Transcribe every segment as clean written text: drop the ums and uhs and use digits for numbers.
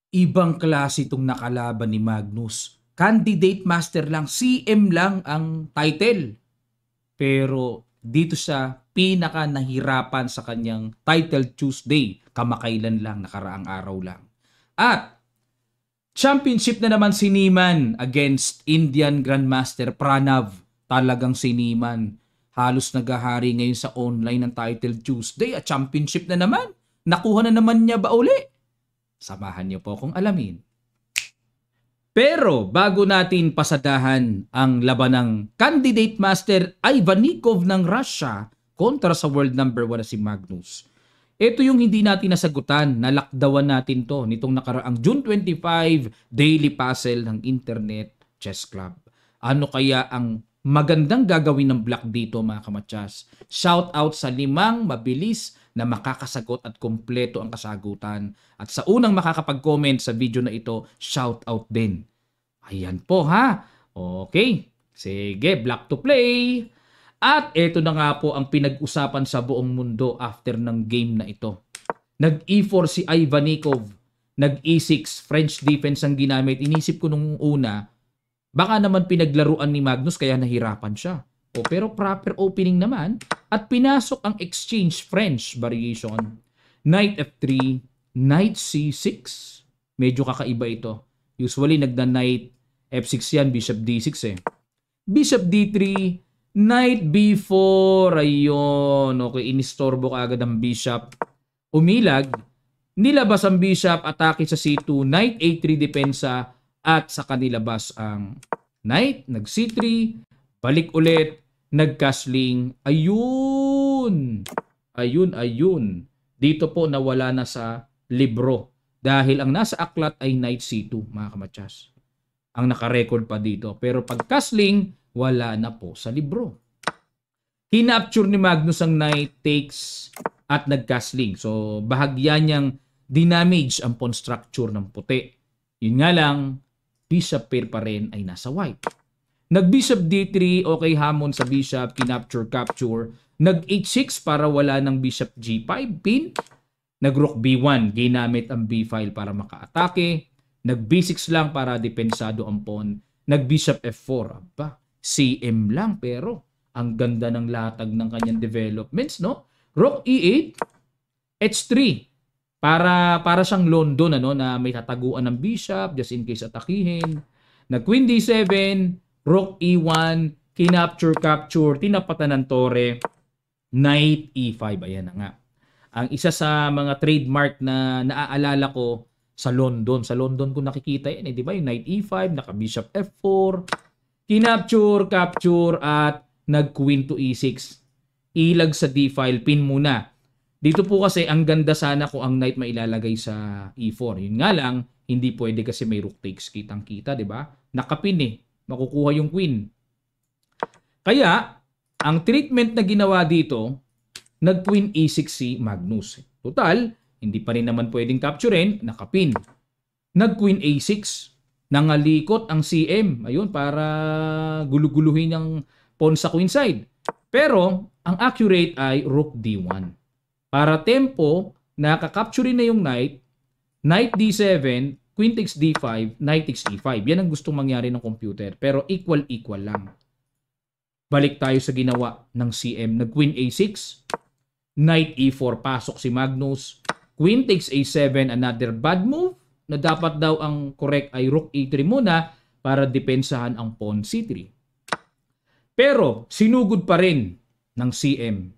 Ibang klase itong nakalaban ni Magnus. Candidate master lang, CM lang ang title. Pero dito siya pinaka nahirapan sa kanyang Title Tuesday. Kamakailan lang, nakaraang araw lang. At championship na naman si Niman against Indian Grandmaster Pranav. Talagang si Niman. Halos naghahari ngayon sa online ng Title Tuesday at championship na naman. Nakuha na naman niya ba uli? Samahan niyo po akong alamin. Pero bago natin pasadahan ang labanang candidate master Ivanikov ng Russia kontra sa world number 1 na si Magnus. Ito yung hindi natin nasagutan, nalakdawan natin to nitong nakaraang June 25 daily puzzle ng Internet Chess Club. Ano kaya ang magandang gagawin ng black dito mga kamatsas? Shout out sa 5 mabilis na makakasagot at kompleto ang kasagutan. At sa unang makakapag-comment sa video na ito, shout out din. Ayan po ha. Okay. Sige, black to play. At ito na nga po ang pinag-usapan sa buong mundo after ng game na ito. Nag-E4 si Ivanikov. Nag-E6, French defense ang ginamit. Inisip ko nung una, baka naman pinaglaruan ni Magnus kaya nahirapan siya. Pero proper opening naman at pinasok ang exchange French variation. Knight F3, Knight C6. Medyo kakaiba ito. Usually nagda-Knight F6 yan, Bishop D6 eh. Bishop D3, Knight B4. Ayun. Okay, inistorbo ka agad ang Bishop. Umilag. Nilabas ang Bishop, atake sa C2, Knight A3 depensa at sa kanilabas ang Knight, nag C3, balik ulit, nag-castling. Ayun. Ayun. Dito po nawala na sa libro. Dahil ang nasa aklat ay Knight C2, mga kamatsas. Ang nakarecord pa dito. Pero pag castling, wala na po sa libro. Kinapture ni Magnus ang Knight takes at nag-castling. So, bahagya niyang dinamage ang pawn structure ng puti. Yun nga lang, bishop pair pa rin ay nasa white. Nag-bishop D3, okay hamon sa bishop, kinapture-capture. Nag-H6 para wala ng bishop G5, pin. Nag-rook B1, ginamit ang B file para maka-atake. Nag-B6 lang para depensado ang pawn. Nag-bishop F4, aba, CM lang pero ang ganda ng latag ng kanyang developments, no? Rook E8, H3, para siyang London, ano, na may tataguan ng bishop just in case atakihin. Nag-Queen D7, Rook E1, kinapture-capture, tinapatan ng tore, Knight E5, ayan na nga. Ang isa sa mga trademark na naaalala ko sa London ko nakikita yan, di ba? Yung Knight E5, naka-Bishop F4, kinapture, capture, at nag-Queen to E6. Ilag sa D-file, pin muna. Dito po kasi ang ganda sana kung ang Knight mailalagay sa E4. Yun nga lang, hindi pwede kasi may Rook takes, kitang-kita, di ba? Nakapin eh, makukuha yung Queen. Kaya, ang treatment na ginawa dito, nag-Queen E6 si Magnus. Total, hindi pa rin naman pwedeng capturein, nakapin. Nag-Queen A6, nangalikot ang CM. Ayun, para guluguluhin ang pawn sa queen side. Pero, ang accurate ay Rook D1. Para tempo, nakakapturein na yung Knight, Knight D7, Queen takes D5, Knight takes E5. Yan ang gustong mangyari ng computer. Pero equal-equal lang. Balik tayo sa ginawa ng CM. Nag-Queen A6, Knight E4, pasok si Magnus. Queen takes A7, another bad move na dapat daw ang correct ay Rook E3 muna para depensahan ang pawn C3. Pero sinugod pa rin ng CM.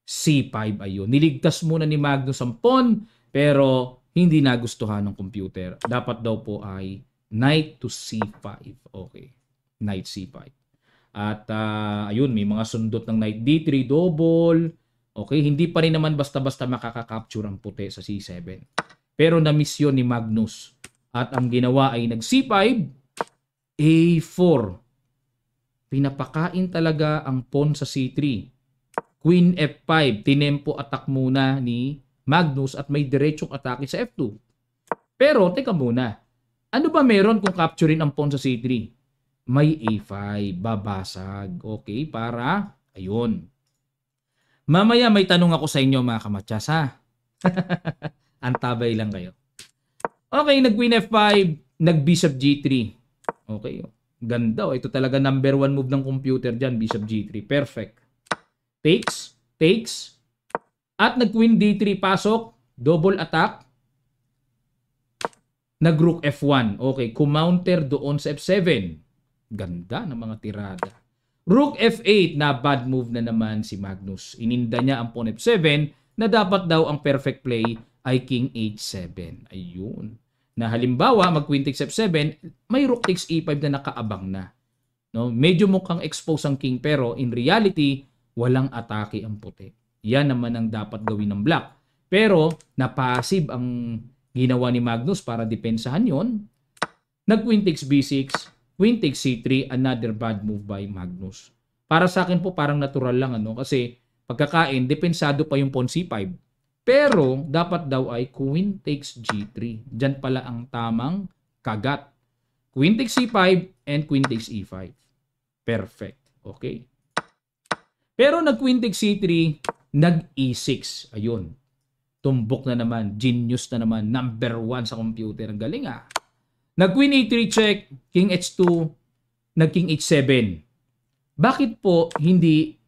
C5 ayun. Niligtas muna ni Magnus ang pawn pero hindi nagustuhan ng computer. Dapat daw po ay Knight to C5. Okay. Knight C5. At ayun, may mga sundot ng Knight D3 double. Okay, hindi pa rin naman basta-basta makaka-capture ang puti sa C7. Pero na-miss yun ni Magnus. At ang ginawa ay nag-C5, A4. Pinapakain talaga ang pawn sa C3. Queen F5, tinempo attack muna ni Magnus at may diretsong atake sa F2. Pero, teka muna. Ano ba meron kung capturein ang pawn sa C3? May A5, babasag. Okay, para, ayun. Mamaya may tanong ako sa inyo mga kamatsas ha. Antabay lang kayo. Okay, nag-queen F5, nag-bishop G3. Okay, ganda. Ito talaga number 1 move ng computer dyan, bishop G3. Perfect. Takes. At nag-queen D3, pasok. Double attack. Nag-rook F1. Okay, kumounter doon sa F7. Ganda ng mga tirada. Rook F8 na bad move na naman si Magnus. Ininda niya ang pawn F7 na dapat daw ang perfect play ay King H7. Ayun. Na halimbawa, mag-queen takes F7, may rook takes E5 na nakaabang na. No? Medyo mukhang expose ang king pero in reality, walang atake ang puti. Yan naman ang dapat gawin ng black. Pero na-passive ang ginawa ni Magnus para depensahan yon. Nag-queen takes B6, queen takes C3, another bad move by Magnus. Para sa akin po parang natural lang kasi pagkakain, depensado pa yung pawn C5. Pero dapat daw ay queen takes G3. Diyan pala ang tamang kagat. Queen takes C5 and queen takes E5. Perfect. Okay. Pero nag-queen takes C3, nag-E6. Ayun. Tumbok na naman. Genius na naman. Number 1 sa computer. Ang galing Nag-queen E3 check, king H2, nag-king H7. Bakit po hindi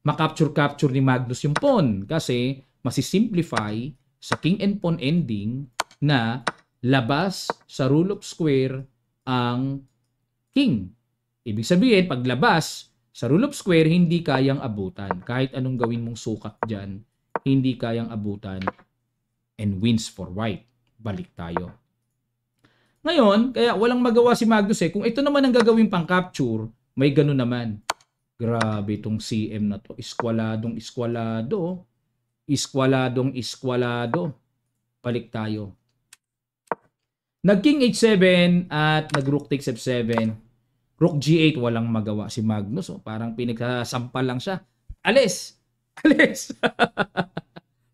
makapture-capture ni Magnus yung pawn? Kasi masisimplify sa king and pawn ending na labas sa rule of square ang king. Ibig sabihin, paglabas sa rule of square, hindi kayang abutan. Kahit anong gawin mong sukat dyan, hindi kayang abutan and wins for white. Balik tayo. Ngayon, kaya walang magawa si Magnus Kung ito naman ang gagawin pang capture, may ganun naman. Grabe itong CM na to. Iskwaladong. Balik tayo. Nag-king H7 at nag-rook takes F7. Rook G8, walang magawa si Magnus. Parang pinagsasampal lang siya. Alis!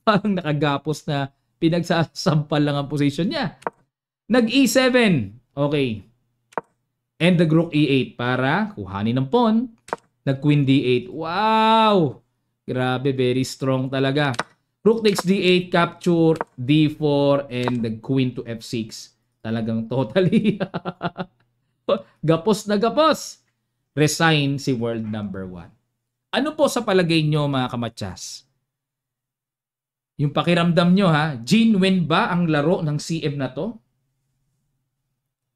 Parang nakagapos na pinagsasampal lang ang position niya. Nag-E7. Okay. And the rook E8 para kuhanin ng pawn. Nag-queen D8. Wow! Grabe, very strong talaga. Rook takes D8, capture, D4, and the queen to F6. Talagang totally gapos na gapos. Resign si world number 1. Ano po sa palagay nyo mga kamatsas? Yung pakiramdam nyo genuine ba ang laro ng CM na to?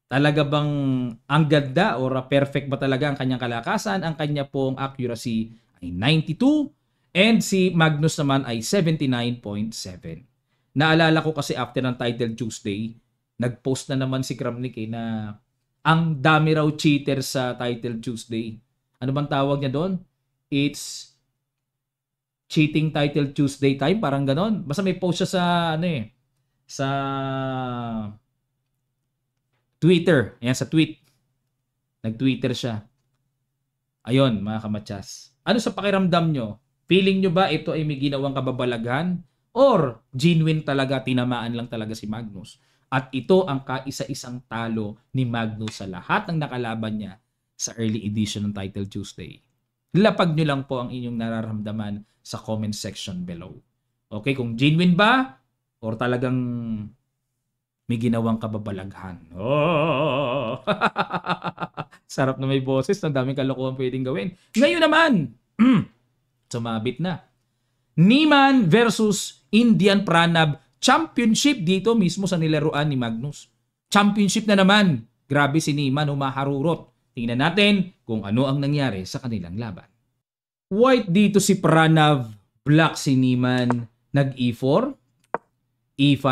Talaga bang ang ganda or perfect ba talaga ang kanyang kalakasan? Ang kanya pong accuracy ay 92 and si Magnus naman ay 79.7. Naalala ko kasi after ng Title Tuesday, nag-post na naman si Kramnik na ang dami raw cheater sa Title Tuesday. Ano bang tawag niya doon? It's cheating Title Tuesday time, parang ganon. Basta may post siya sa sa Twitter. Ayan, sa tweet. Nag-Twitter siya. Ayun, mga kamatsas. Ano sa pakiramdam nyo? Feeling nyo ba ito ay may ginawang kababalaghan? Or genuine talaga, tinamaan lang talaga si Magnus? At ito ang kaisa-isang talo ni Magnus sa lahat ng nakalaban niya sa early edition ng Title Tuesday. Lapag nyo lang po ang inyong nararamdaman sa comment section below. Okay, kung genuine ba? Or talagang may ginawang kababalaghan. Oh! Sarap na may boses. Ang daming kalokohan pwedeng gawin. Ngayon naman, sumabit na. Niemann versus Indian Pranab Championship dito mismo sa nilaruan ni Magnus. Championship na naman. Grabe si Niemann, humaharurot. Tingnan natin kung ano ang nangyari sa kanilang laban. White dito si Pranav, black si Niemann. Nag-E4, E5,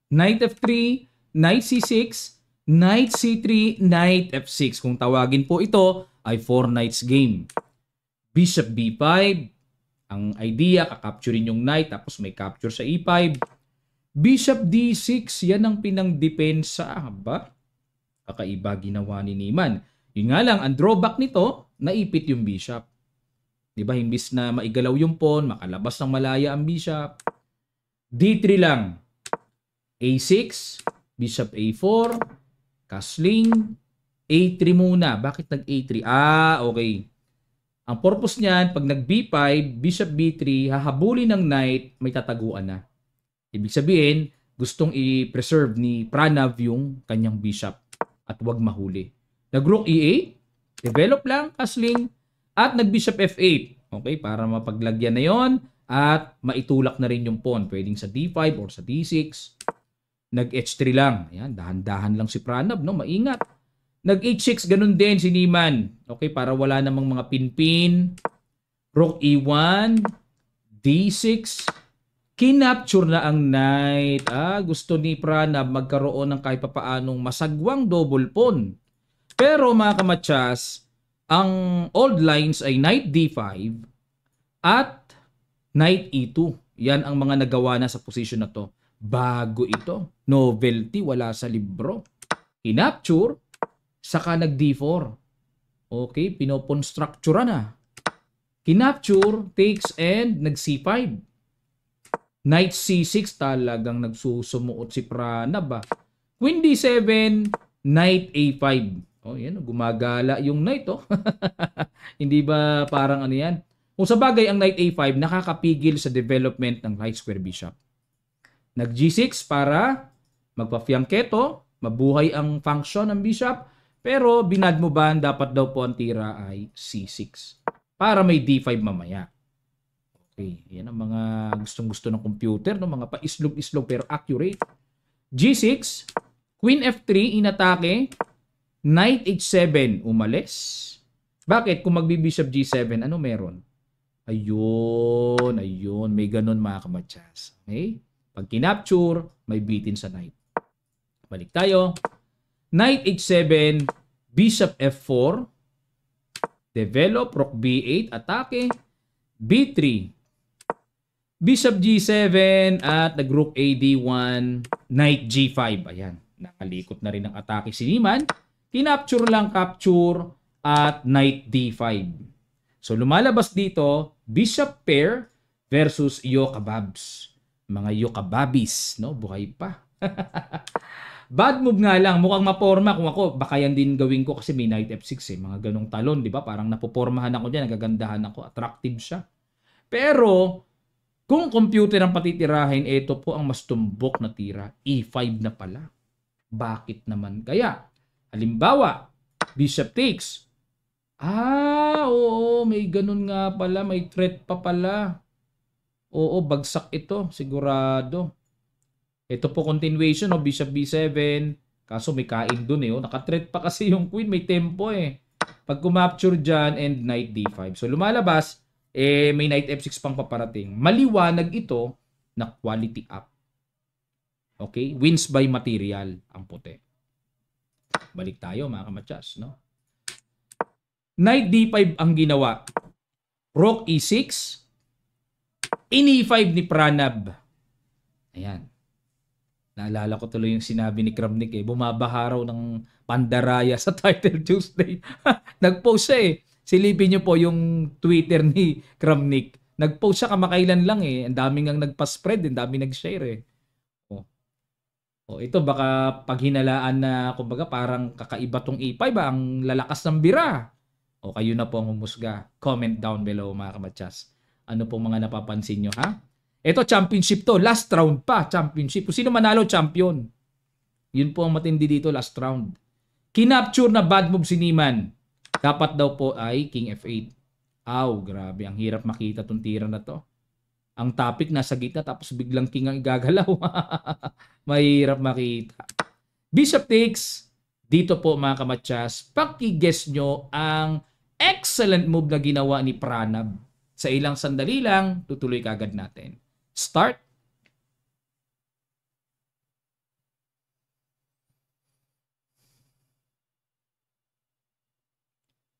Knight F3, Knight C6, Knight C3, Knight F6. Kung tawagin po ito ay 4 knights game. Bishop B5. Ang idea, kakapturin yung knight tapos may capture sa E5. Bishop D6, yan ang pinangdepensa. Ba? Kakaiba ginawa ni Niemann. Yun nga lang, ang drawback nito, naipit yung bishop. Diba, imbis na maigalaw yung pawn, makalabas ng malaya ang bishop. D3 lang. A6, Bishop A4, castling, A3 muna. Bakit nag-A3? Okay. Ang purpose niyan, pag nag-B5, Bishop B3, hahabulin ng knight, may tataguan na. Ibig sabihin, gustong i-preserve ni Pranav yung kanyang bishop at wag mahuli. Nag-rook E8, develop lang, castling, at nag-bishop F8. Okay, para mapaglagyan na yon at maitulak na rin yung pawn. Pwedeng sa D5 or sa D6. Nag-H3 lang. Ayan, dahan-dahan lang si Pranav, no? Maingat. Nag-H6, ganun din si Niemann. Okay, para wala namang mga pinpin. Rook E1, D6. Kinapture na ang knight. Gusto ni Pranav magkaroon ng kahit papaanong masagwang double pawn. Pero mga kamatsas, ang old lines ay knight D5 at knight E2. Yan ang mga nagawa na sa position na to. Bago ito. Novelty, wala sa libro. Kinapture, saka nag D4. Okay, pinopon structure na. Kinapture, takes, and nag C5. Knight C6, talagang nagsusumuot si Pranav. Queen D7, Knight A5. Oh, yan, gumagala yung knight, oh. Hindi ba parang ano yan? Kung sa bagay, ang knight A5 nakakapigil sa development ng right square bishop. Nag G6 para magpa-fianchetto, mabuhay ang function ng bishop, pero binadmoban, dapat daw po ang tira ay C6 para may D5 mamaya. Okay, yan ang mga gustong-gusto ng computer, no? Mga pa-islog-islog pero accurate. G6, Queen F3, inatake, Knight H7, umalis. Bakit? Kung magbi-bishop G7, ano meron? Ayun, ayun. May ganun mga kamatsas. Okay? Pag kinapture, may bitin sa knight. Balik tayo. Knight H7, Bishop F4, develop, Rook B8, atake, B3, Bishop G7, at nag-Rook AD1, Knight G5. Ayan, nakalikot na rin ang atake si Niemann. Kinapture lang, capture, at Knight D5. So, lumalabas dito, Bishop pair versus Yokababs. Mga Yokababis, no? Buhay pa. Bad move nga lang. Mukhang maporma. Kung ako, baka yan din gawin ko kasi may Knight F6 eh. Mga ganong talon, di ba? Parang napopormahan ako dyan, nagagandahan ako. Attractive siya. Pero, kung computer ang patitirahin, ito po ang mas tumbok na tira. E5 na pala. Bakit naman kaya? Halimbawa, Bishop takes. Oo, may ganun nga pala. May threat pa pala. Oo, bagsak ito. Sigurado. Ito po continuation, oh, Bishop B7. Kaso may kain dun eh. Oh. Naka-threat pa kasi yung queen. May tempo eh. Pag kumapture dyan and Knight D5. So lumalabas, may Knight F6 pang paparating. Maliwanag ito na quality up. Okay? Wins by material ang puti. Balik tayo mga kamatsas, no? Knight D5 ang ginawa. Rook E6. In-E5 ni Pranav. Ayan. Naalala ko tuloy yung sinabi ni Kramnik eh. Bumabaha raw ng pandaraya sa Title Tuesday. Nag-post siya eh. Silipin niyo po yung Twitter ni Kramnik. Nag-post siya kamakailan lang eh. Ang daming ang nagpa-spread, ang daming nag-share eh. Ito baka paghinalaan na kumbaga parang kakaiba tong E5 ang lalakas ng bira. Kayo na po ang humusga. Comment down below mga kamatsas. Ano pong mga napapansin nyo ha? Ito championship to. Last round pa championship. Kung sino manalo champion. Yun po ang matindi dito last round. Kinapture na bad move si Niemann. Dapat daw po ay King F8. Grabe. Ang hirap makita tong tira na to. Ang topic nasa gitna tapos biglang king ang igagalaw. Mahirap makita. Bishop takes. Dito po mga kamatsas, paki-guess nyo ang excellent move na ginawa ni Pranav. Sa ilang sandali lang, tutuloy kagad natin. Start.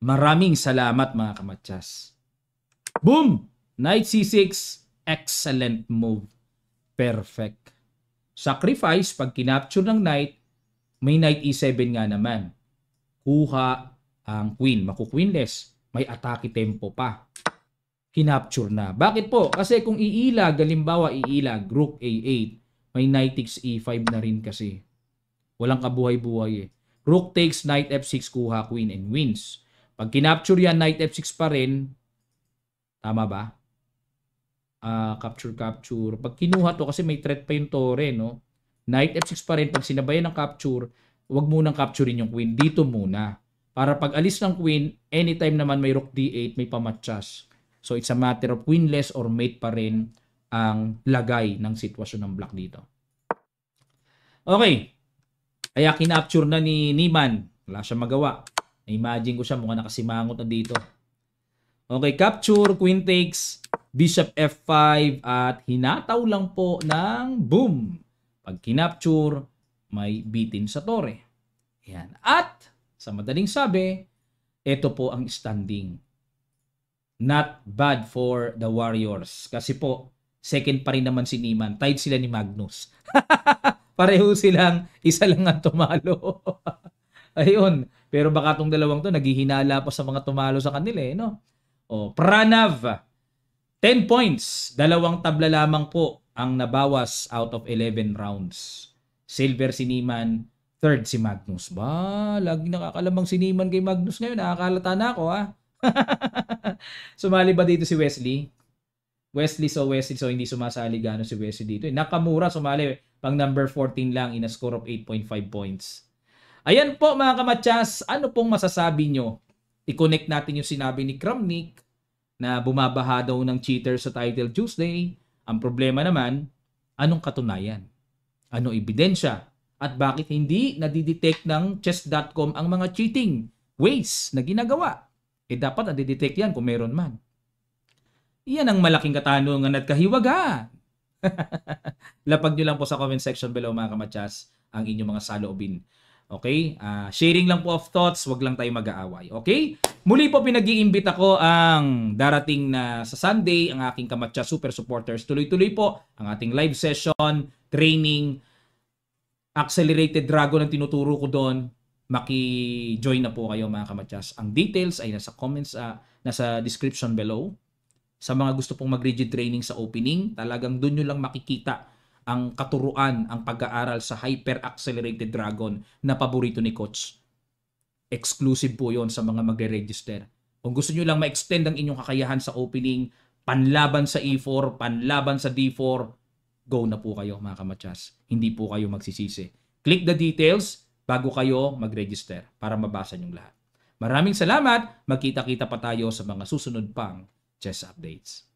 Maraming salamat mga kamatsas. Boom! Knight C6. Excellent move. Perfect. Sacrifice, pag kinapture ng knight, may Knight E7 nga naman. Kuha ang queen. Maku-queenless. May atake tempo pa. Kinapture na. Bakit po? Kasi kung iilag, halimbawa iilag, Rook A8, may Knight takes E5 na rin kasi. Walang kabuhay-buhay eh. Rook takes Knight F6, kuha queen and wins. Pag kinapture yan, Knight F6 pa rin. Tama ba? Capture. Pag kinuha to kasi may threat pa yung tore, no? Knight F6 pa rin. Pag sinabayan ng capture, huwag munang capturein yung queen. Dito muna. Para pag alis ng queen, anytime naman may rook D8, may pamatsas. So it's a matter of queenless or mate pa rin ang lagay ng sitwasyon ng black dito. Okay. Kaya kinapture na ni Niemann. Wala siya magawa. Na-imagine ko siya, mukhang nakasimangot na dito. Okay, capture, queen takes, bishop F5, at hinataw lang po ng boom. Pag kinapture, may bitin sa tore. Yan. At, sa madaling sabi, ito po ang standing. Not bad for the Warriors. Kasi po, second pa rin naman si Niemann. Tied sila ni Magnus. Pareho silang, isa lang ang tumalo. Ayun. Pero baka itong dalawang to, naghihinala pa sa mga tumalo sa kanila eh, no? O, Pranav, 10 points. 2 tabla lamang po ang nabawas out of 11 rounds. Silver si Niemann, third si Magnus. Ba, lagi nakakalamang si Niemann kay Magnus ngayon. Nakakalata na ako, ha? Sumali ba dito si Wesley? Wesley, so hindi sumasali gano'n si Wesley dito. Nakamura sumali pang number 14 lang in a score of 8.5 points. Ayan po mga kamatsas, ano pong masasabi nyo? I-connect natin yung sinabi ni Kramnik na bumabaha daw ng cheater sa Title Tuesday. Ang problema naman, anong katunayan? Ano ebidensya? At bakit hindi nadidetect ng chess.com ang mga cheating ways na ginagawa? Dapat nadidetect yan kung meron man. Iyan ang malaking katanungan at kahiwagaan. Lapag nyo lang po sa comment section below mga kamatsas ang inyong mga saloobin. Okay? Sharing lang po of thoughts, wag lang tayo mag-aaway. Okay? Muli po pinag-iimbita ko ang darating na sa Sunday, ang aking Kamatsas Super Supporters. Tuloy-tuloy po ang ating live session, training, Accelerated Dragon ang tinuturo ko doon. Maki-join na po kayo mga kamatsas. Ang details ay nasa comments, nasa description below. Sa mga gusto pong mag-rigid training sa opening, talagang doon nyo lang makikita ang katuruan, ang pag-aaral sa Hyper Accelerated Dragon na paborito ni Coach. Exclusive po yon sa mga magre-register. Kung gusto nyo lang ma-extend ang inyong kakayahan sa opening, panlaban sa E4, panlaban sa D4, go na po kayo mga kamatsas. Hindi po kayo magsisisi. Click the details bago kayo mag-register para mabasa nyong lahat. Maraming salamat. Magkita-kita pa tayo sa mga susunod pang chess updates.